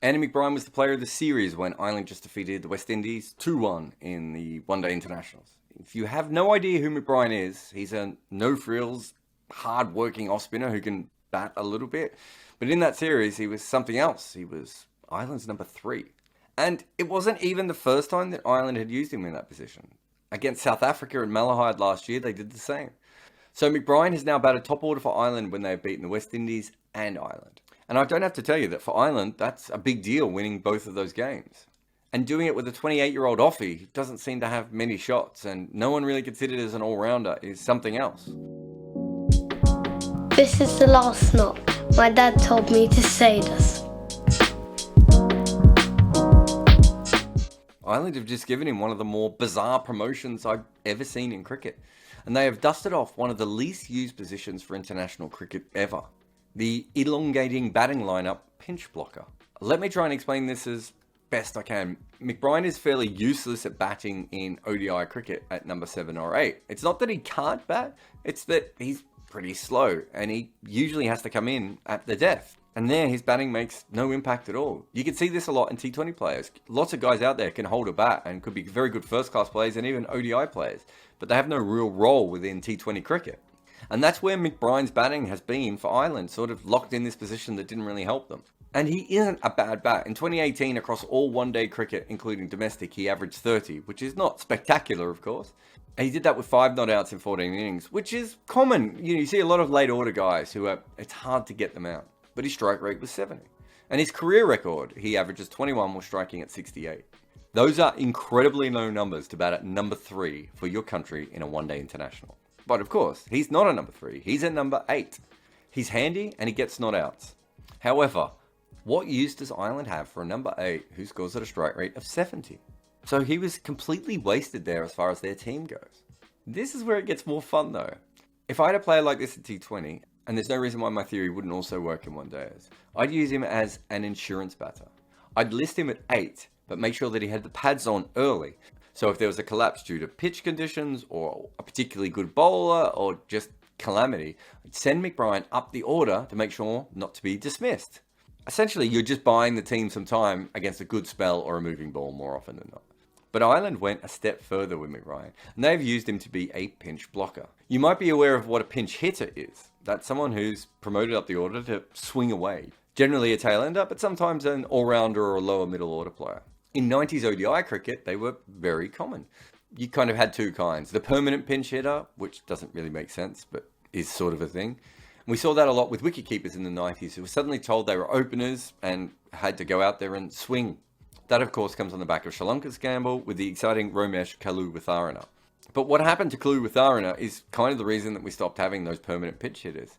Andy McBrine was the player of the series when Ireland just defeated the West Indies 2-1 in the one-day internationals. If you have no idea who McBrine is, he's a no-frills, hard-working off-spinner who can bat a little bit. But in that series, he was something else. He was Ireland's number 3. And it wasn't even the first time that Ireland had used him in that position. Against South Africa and Malahide last year, they did the same. So McBrine has now batted top order for Ireland when they've beaten the West Indies and Ireland. And I don't have to tell you that for Ireland, that's a big deal, winning both of those games. And doing it with a 28-year-old offie who doesn't seem to have many shots and no one really considered as an all-rounder is something else. This is the last knock. My dad told me to say this. Ireland have just given him one of the more bizarre promotions I've ever seen in cricket. And they have dusted off one of the least used positions for international cricket ever. The elongating batting lineup pinch blocker. Let me try and explain this as best I can. McBrine is fairly useless at batting in ODI cricket at number 7 or 8. It's not that he can't bat, it's that he's pretty slow and he usually has to come in at the death. And there his batting makes no impact at all. You can see this a lot in T20 players. Lots of guys out there can hold a bat and could be very good first class players and even ODI players, but they have no real role within T20 cricket. And that's where McBrine's batting has been for Ireland, sort of locked in this position that didn't really help them. And he isn't a bad bat. In 2018, across all one-day cricket, including domestic, he averaged 30, which is not spectacular, of course. And he did that with 5 not outs in 14 innings, which is common. You see a lot of late order guys it's hard to get them out. But his strike rate was 70. And his career record, he averages 21 while striking at 68. Those are incredibly low numbers to bat at number 3 for your country in a one-day international. But of course, he's not a number 3, he's a number 8. He's handy and he gets not outs. However, what use does Ireland have for a number 8 who scores at a strike rate of 70? So he was completely wasted there as far as their team goes. This is where it gets more fun though. If I had a player like this in T20, and there's no reason why my theory wouldn't also work in one-dayers, I'd use him as an insurance batter. I'd list him at 8, but make sure that he had the pads on early. So if there was a collapse due to pitch conditions or a particularly good bowler or just calamity, I'd send McBrine up the order to make sure not to be dismissed. Essentially, you're just buying the team some time against a good spell or a moving ball more often than not. But Ireland went a step further with McBrine, and they've used him to be a pinch blocker. You might be aware of what a pinch hitter is. That's someone who's promoted up the order to swing away. Generally a tail-ender, but sometimes an all-rounder or a lower middle order player. In 90s ODI cricket, they were very common. You kind of had 2 kinds. The permanent pinch hitter, which doesn't really make sense, but is sort of a thing. We saw that a lot with wicketkeepers in the 90s who were suddenly told they were openers and had to go out there and swing. That, of course, comes on the back of Sri Lanka's gamble with the exciting Romesh Kaluwitharana. But what happened to Kaluwitharana is kind of the reason that we stopped having those permanent pitch hitters.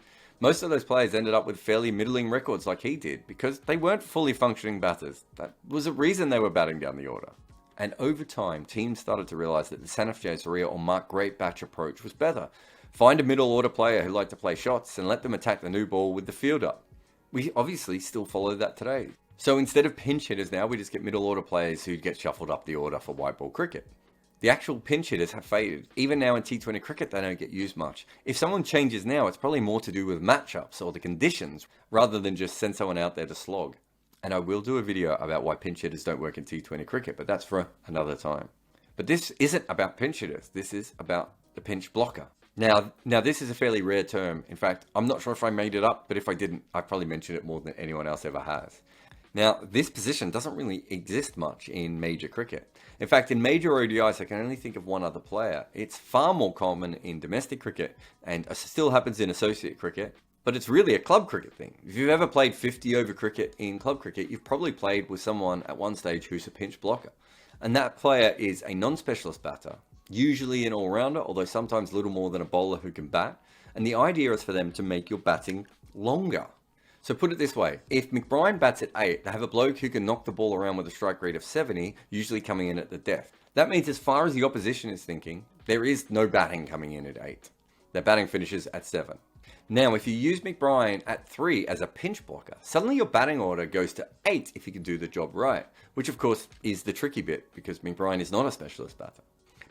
Most of those players ended up with fairly middling records like he did because they weren't fully functioning batters. That was a reason they were batting down the order. And over time, teams started to realise that the Sanif Jayasuriya or Mark Great batch approach was better. Find a middle order player who liked to play shots and let them attack the new ball with the field up. We obviously still follow that today. So instead of pinch hitters now, we just get middle order players who get shuffled up the order for white ball cricket. The actual pinch hitters have faded. Even now in T20 cricket, they don't get used much. If someone changes now, it's probably more to do with matchups or the conditions, rather than just send someone out there to slog. And I will do a video about why pinch hitters don't work in T20 cricket, but that's for another time. But this isn't about pinch hitters. This is about the pinch blocker. Now this is a fairly rare term. In fact, I'm not sure if I made it up, but if I didn't, I probably mentioned it more than anyone else ever has. Now, this position doesn't really exist much in major cricket. In fact, in major ODIs, I can only think of one other player. It's far more common in domestic cricket and still happens in associate cricket, but it's really a club cricket thing. If you've ever played 50 over cricket in club cricket, you've probably played with someone at one stage who's a pinch blocker. And that player is a non-specialist batter, usually an all-rounder, although sometimes little more than a bowler who can bat. And the idea is for them to make your batting longer. So put it this way, if McBrine bats at 8, they have a bloke who can knock the ball around with a strike rate of 70, usually coming in at the death. That means as far as the opposition is thinking, there is no batting coming in at 8. Their batting finishes at 7. Now, if you use McBrine at 3 as a pinch blocker, suddenly your batting order goes to 8 if you can do the job right, which of course is the tricky bit because McBrine is not a specialist batter.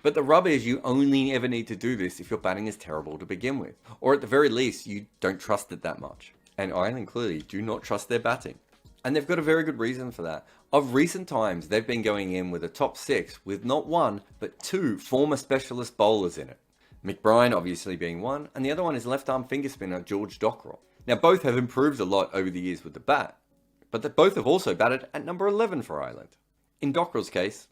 But the rub is you only ever need to do this if your batting is terrible to begin with, or at the very least, you don't trust it that much. And Ireland clearly do not trust their batting. And they've got a very good reason for that. Of recent times, they've been going in with a top 6 with not one, but 2 former specialist bowlers in it. McBrine obviously being one, and the other one is left-arm finger spinner George Dockrell. Now both have improved a lot over the years with the bat, but they both have also batted at number 11 for Ireland. In Dockrell's case,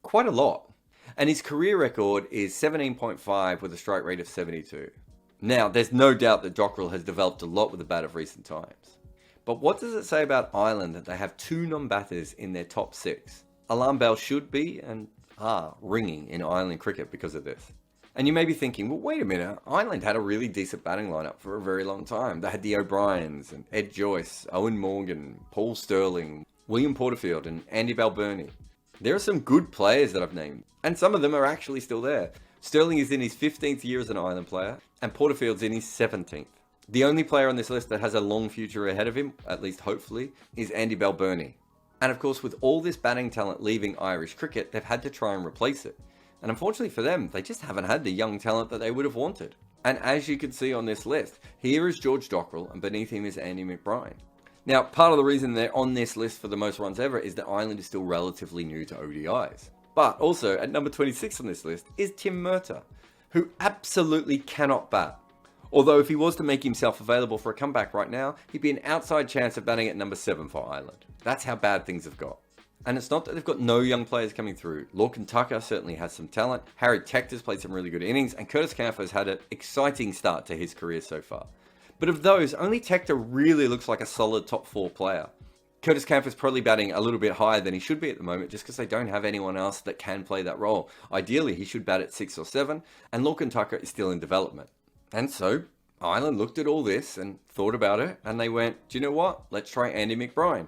quite a lot. And his career record is 17.5 with a strike rate of 72. Now, there's no doubt that Dockrell has developed a lot with the bat of recent times. But what does it say about Ireland that they have 2 non-batters in their top 6? Alarm bells should be, and are, ringing in Ireland cricket because of this. And you may be thinking, well, wait a minute, Ireland had a really decent batting lineup for a very long time. They had the O'Briens, and Ed Joyce, Owen Morgan, Paul Stirling, William Porterfield, and Andy McBrine. There are some good players that I've named, and some of them are actually still there. Stirling is in his 15th year as an Ireland player, and Porterfield's in his 17th. The only player on this list that has a long future ahead of him, at least hopefully, is Andy McBrine. And of course, with all this batting talent leaving Irish cricket, they've had to try and replace it. And unfortunately for them, they just haven't had the young talent that they would have wanted. And as you can see on this list, here is George Dockrell, and beneath him is Andy McBrine. Now, part of the reason they're on this list for the most runs ever is that Ireland is still relatively new to ODIs. But also, at number 26 on this list is Tim Murtagh, who absolutely cannot bat. Although if he was to make himself available for a comeback right now, he'd be an outside chance of batting at number 7 for Ireland. That's how bad things have got. And it's not that they've got no young players coming through. Lorcan Tucker certainly has some talent. Harry Tector's played some really good innings, and Curtis Campher's had an exciting start to his career so far. But of those, only Tector really looks like a solid top 4 player. Curtis Campher's probably batting a little bit higher than he should be at the moment just because they don't have anyone else that can play that role. Ideally, he should bat at 6 or 7, and Lorcan Tucker is still in development. And so, Ireland looked at all this and thought about it, and they went, do you know what? Let's try Andy McBrine.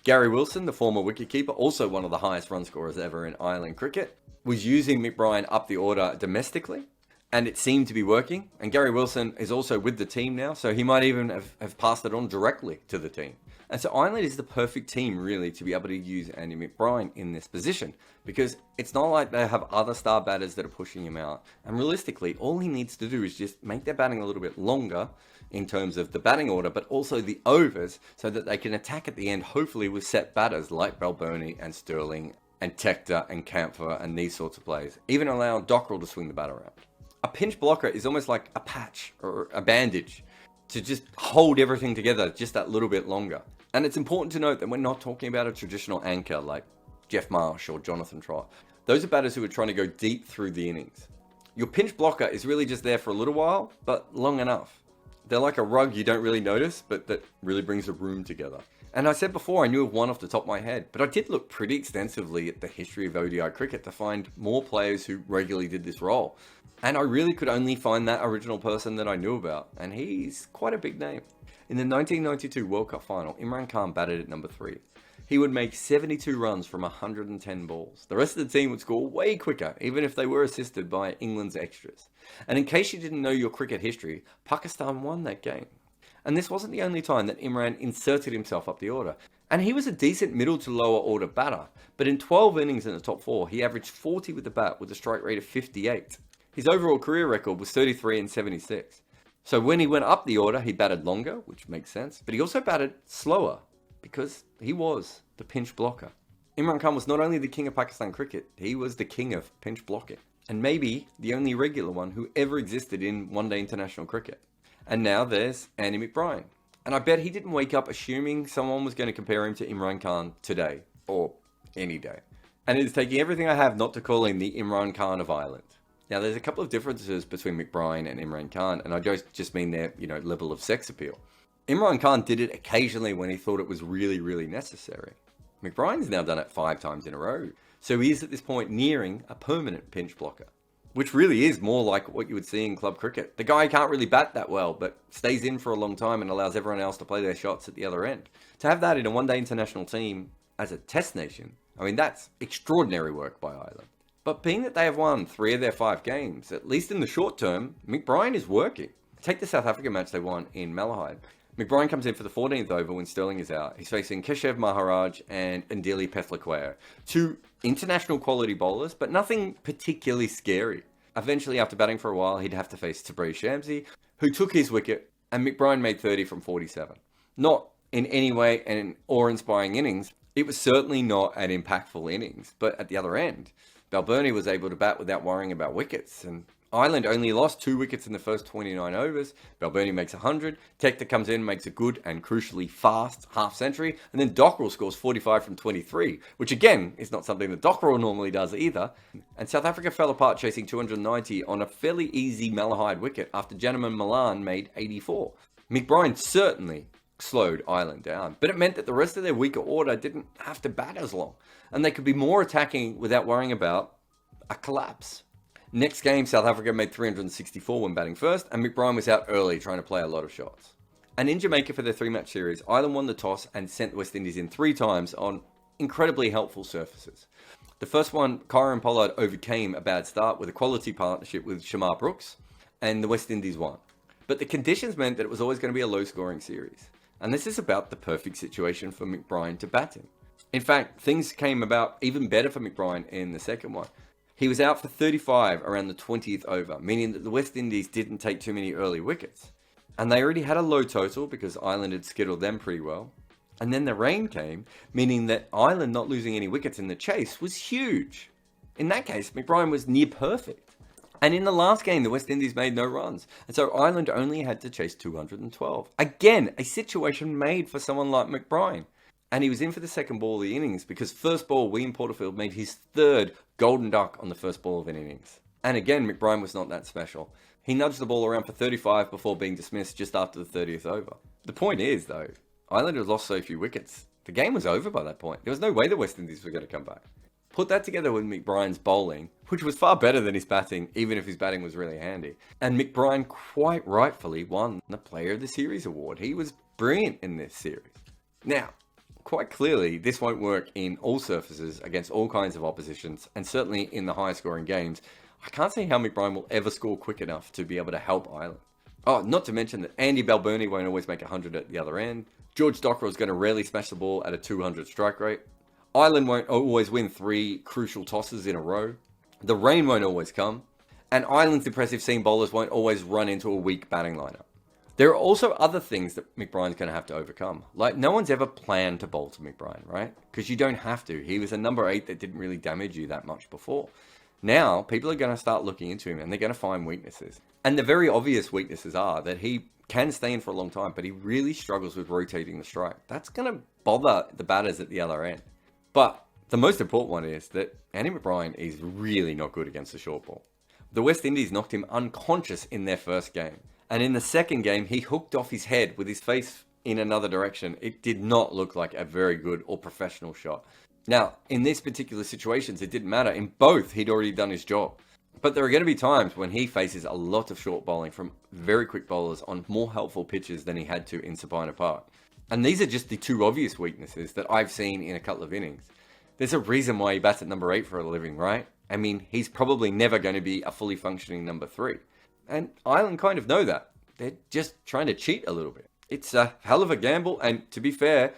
Gary Wilson, the former wicketkeeper, also one of the highest run scorers ever in Ireland cricket, was using McBrine up the order domestically, and it seemed to be working. And Gary Wilson is also with the team now, so he might even have passed it on directly to the team. And so Ireland is the perfect team, really, to be able to use Andy McBrine in this position, because it's not like they have other star batters that are pushing him out. And realistically, all he needs to do is just make their batting a little bit longer in terms of the batting order, but also the overs, so that they can attack at the end, hopefully with set batters like McBrine and Stirling and Tector and Campher and these sorts of players, even allow Dockrell to swing the bat around. A pinch blocker is almost like a patch or a bandage to just hold everything together just that little bit longer. And it's important to note that we're not talking about a traditional anchor like Jeff Marsh or Jonathan Trott. Those are batters who are trying to go deep through the innings. Your pinch blocker is really just there for a little while, but long enough. They're like a rug you don't really notice, but that really brings a room together. And I said before, I knew of one off the top of my head, but I did look pretty extensively at the history of ODI cricket to find more players who regularly did this role. And I really could only find that original person that I knew about, and he's quite a big name. In the 1992 World Cup final, Imran Khan batted at number 3. He would make 72 runs from 110 balls. The rest of the team would score way quicker, even if they were assisted by England's extras. And in case you didn't know your cricket history, Pakistan won that game. And this wasn't the only time that Imran inserted himself up the order. And he was a decent middle to lower order batter, but in 12 innings in the top 4, he averaged 40 with the bat with a strike rate of 58. His overall career record was 33 and 76. So when he went up the order, he batted longer, which makes sense, but he also batted slower because he was the pinch blocker. Imran Khan was not only the king of Pakistan cricket, he was the king of pinch blocking, and maybe the only regular one who ever existed in one-day international cricket. And now there's Andy McBrine. And I bet he didn't wake up assuming someone was going to compare him to Imran Khan today, or any day. And it is taking everything I have not to call him the Imran Khan of Ireland. Now, there's a couple of differences between McBrine and Imran Khan, and I don't just mean their, level of sex appeal. Imran Khan did it occasionally when he thought it was really, really necessary. McBrine's now done it 5 times in a row, so he is at this point nearing a permanent pinch blocker, which really is more like what you would see in club cricket. The guy can't really bat that well, but stays in for a long time and allows everyone else to play their shots at the other end. To have that in a one-day international team as a test nation, that's extraordinary work by Ireland. But being that they have won 3 of their 5 games, at least in the short term, McBrine is working. Take the South Africa match they won in Malahide. McBrine comes in for the 14th over when Stirling is out. He's facing Keshav Maharaj and Ndili Pethlaquer, 2 international quality bowlers, but nothing particularly scary. Eventually, after batting for a while, he'd have to face Tabree Shamsi, who took his wicket, and McBrine made 30 from 47. Not in any way an awe-inspiring innings, it was certainly not an impactful innings. But at the other end, Balbirnie was able to bat without worrying about wickets, and Ireland only lost 2 wickets in the first 29 overs. Balbirnie makes 100. Tector comes in, makes a good and crucially fast half-century. And then Dockrell scores 45 from 23, which again is not something that Dockrell normally does either. And South Africa fell apart chasing 290 on a fairly easy Malahide wicket after Janneman Malan made 84. McBrine certainly slowed Ireland down, but it meant that the rest of their weaker order didn't have to bat as long, and they could be more attacking without worrying about a collapse. Next game, South Africa made 364 when batting first, and McBrine was out early trying to play a lot of shots. And in Jamaica for their 3-match series, Ireland won the toss and sent the West Indies in 3 times on incredibly helpful surfaces. The first one, Kyron Pollard overcame a bad start with a quality partnership with Shamar Brooks, and the West Indies won. But the conditions meant that it was always going to be a low-scoring series. And this is about the perfect situation for McBrine to bat in. In fact, things came about even better for McBrine in the second one. He was out for 35 around the 20th over, meaning that the West Indies didn't take too many early wickets. And they already had a low total because Ireland had skittled them pretty well. And then the rain came, meaning that Ireland not losing any wickets in the chase was huge. In that case, McBrine was near perfect. And in the last game, the West Indies made no runs. And so Ireland only had to chase 212. Again, a situation made for someone like McBrine. And he was in for the second ball of the innings because first ball, William Porterfield made his 3rd golden duck on the first ball of an innings. And again, McBrine was not that special. He nudged the ball around for 35 before being dismissed just after the 30th over. The point is, though, Ireland had lost so few wickets. The game was over by that point. There was no way the West Indies were going to come back. Put that together with McBrine's bowling, which was far better than his batting, even if his batting was really handy. And McBrine quite rightfully won the Player of the Series award. He was brilliant in this series. Now, quite clearly, this won't work in all surfaces against all kinds of oppositions, and certainly in the high scoring games. I can't see how McBrine will ever score quick enough to be able to help Ireland. Oh, not to mention that Andy Balbirnie won't always make 100 at the other end. George Dockrell is going to rarely smash the ball at a 200 strike rate. Ireland won't always win 3 crucial tosses in a row. The rain won't always come. And Ireland's impressive seam bowlers won't always run into a weak batting lineup. There are also other things that McBrine's going to have to overcome. Like, no one's ever planned to bowl to McBrine, right? Because you don't have to. He was a number 8 that didn't really damage you that much before. Now, people are going to start looking into him and they're going to find weaknesses. And the very obvious weaknesses are that he can stay in for a long time, but he really struggles with rotating the strike. That's going to bother the batters at the other end. But the most important one is that Andy McBrine is really not good against the short ball. The West Indies knocked him unconscious in their first game. And in the second game, he hooked off his head with his face in another direction. It did not look like a very good or professional shot. Now, in these particular situations, it didn't matter. In both, he'd already done his job. But there are going to be times when he faces a lot of short bowling from very quick bowlers on more helpful pitches than he had to in Sabina Park. And these are just the 2 obvious weaknesses that I've seen in a couple of innings. There's a reason why he bats at number 8 for a living, right? I mean, he's probably never going to be a fully functioning number 3. And Ireland kind of know that. They're just trying to cheat a little bit. It's a hell of a gamble, and to be fair,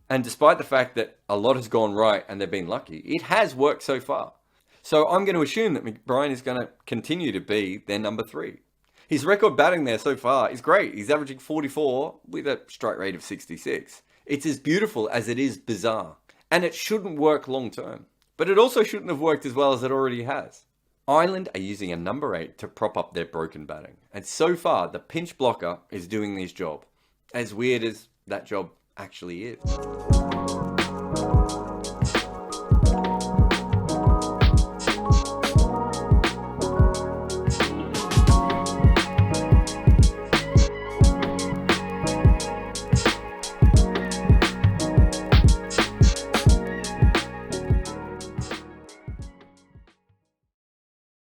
and despite the fact that a lot has gone right and they've been lucky, it has worked so far. So I'm going to assume that McBrine is going to continue to be their number 3. His record batting there so far is great. He's averaging 44 with a strike rate of 66. It's as beautiful as it is bizarre. And it shouldn't work long term. But it also shouldn't have worked as well as it already has. Ireland are using a number 8 to prop up their broken batting. And so far, the pinch blocker is doing his job. As weird as that job actually is.